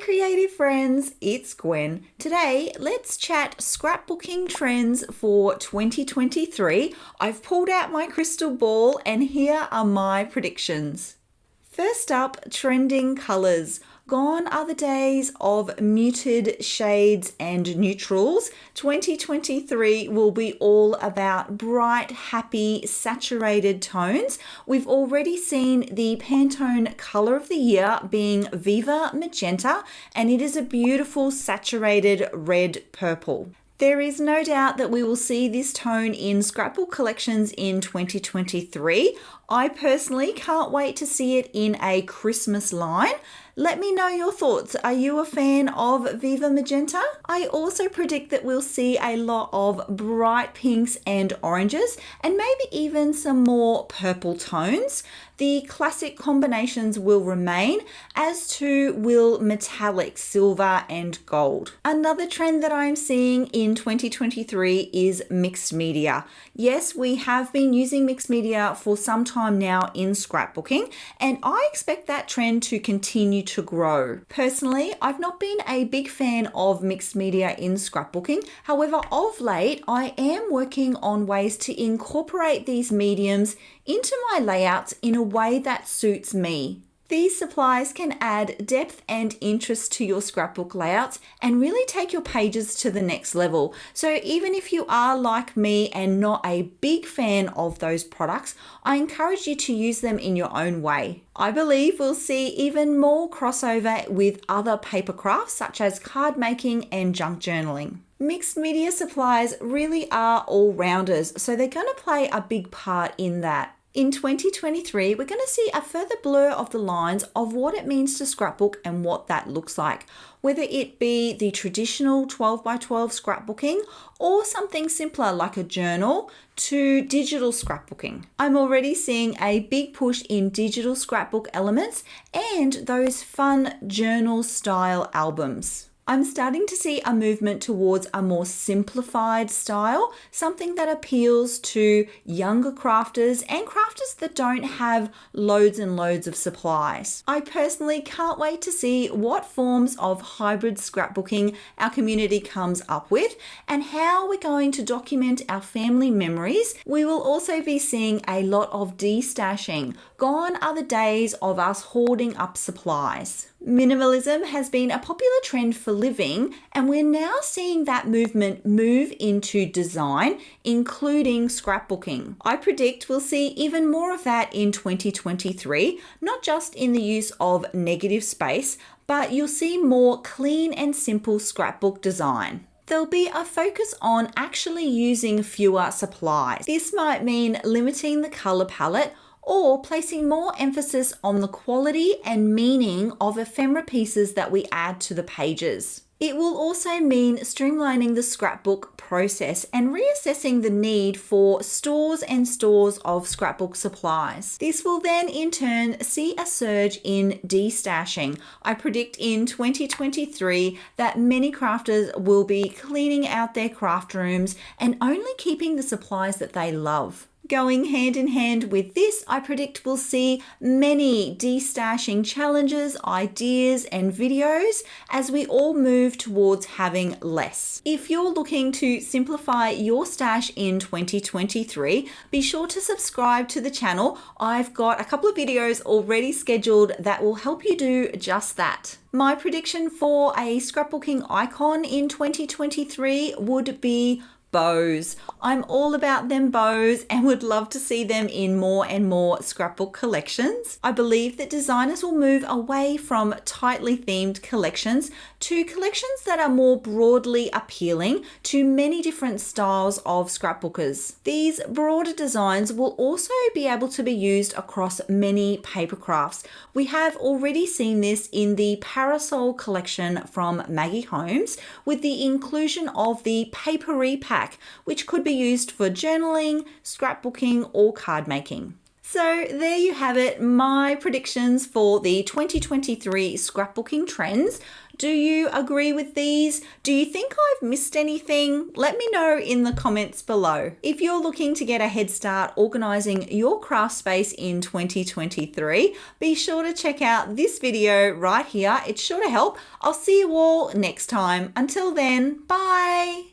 creative friends, it's Gwen. Today, let's chat scrapbooking trends for 2023. I've pulled out my crystal ball and here are my predictions. First up, trending colours. Gone are the days of muted shades and neutrals. 2023 will be all about bright, happy, saturated tones. We've already seen the Pantone colour of the year being Viva Magenta, and it is a beautiful saturated red purple. There is no doubt that we will see this tone in scrapbook collections in 2023. I personally can't wait to see it in a Christmas line. Let me know your thoughts. Are you a fan of Viva Magenta? I also predict that we'll see a lot of bright pinks and oranges, and maybe even some more purple tones. The classic combinations will remain, as too will metallic, silver and gold. Another trend that I'm seeing in 2023 is mixed media. Yes, we have been using mixed media for some time now in scrapbooking, and I expect that trend to continue to grow. Personally, I've not been a big fan of mixed media in scrapbooking. However, of late, I am working on ways to incorporate these mediums into my layouts in a way that suits me. These supplies can add depth and interest to your scrapbook layouts and really take your pages to the next level. So even if you are like me and not a big fan of those products, I encourage you to use them in your own way. I believe we'll see even more crossover with other paper crafts such as card making and junk journaling. Mixed media supplies really are all-rounders, so they're going to play a big part in that. In 2023, we're going to see a further blur of the lines of what it means to scrapbook and what that looks like, whether it be the traditional 12 by 12 scrapbooking or something simpler like a journal to digital scrapbooking. I'm already seeing a big push in digital scrapbook elements and those fun journal style albums. I'm starting to see a movement towards a more simplified style, something that appeals to younger crafters and crafters that don't have loads and loads of supplies. I personally can't wait to see what forms of hybrid scrapbooking our community comes up with and how we're going to document our family memories. We will also be seeing a lot of destashing. Gone are the days of us hoarding up supplies. Minimalism has been a popular trend for living, and we're now seeing that movement move into design, including scrapbooking. I predict we'll see even more of that in 2023, not just in the use of negative space, but you'll see more clean and simple scrapbook design. There'll be a focus on actually using fewer supplies. This might mean limiting the color palette or placing more emphasis on the quality and meaning of ephemera pieces that we add to the pages. It will also mean streamlining the scrapbook process and reassessing the need for stores and stores of scrapbook supplies. This will then in turn see a surge in destashing. I predict in 2023 that many crafters will be cleaning out their craft rooms and only keeping the supplies that they love. Going hand in hand with this, I predict we'll see many destashing challenges, ideas, and videos as we all move towards having less. If you're looking to simplify your stash in 2023, be sure to subscribe to the channel. I've got a couple of videos already scheduled that will help you do just that. My prediction for a scrapbooking icon in 2023 would be bows. I'm all about them bows and would love to see them in more and more scrapbook collections. I believe that designers will move away from tightly themed collections to collections that are more broadly appealing to many different styles of scrapbookers. These broader designs will also be able to be used across many paper crafts. We have already seen this in the Parasol collection from Maggie Holmes with the inclusion of the papery pack, which could be used for journaling, scrapbooking, or card making. So there you have it, my predictions for the 2023 scrapbooking trends. Do you agree with these? Do you think I've missed anything? Let me know in the comments below. If you're looking to get a head start organising your craft space in 2023, be sure to check out this video right here. It's sure to help. I'll see you all next time. Until then, bye.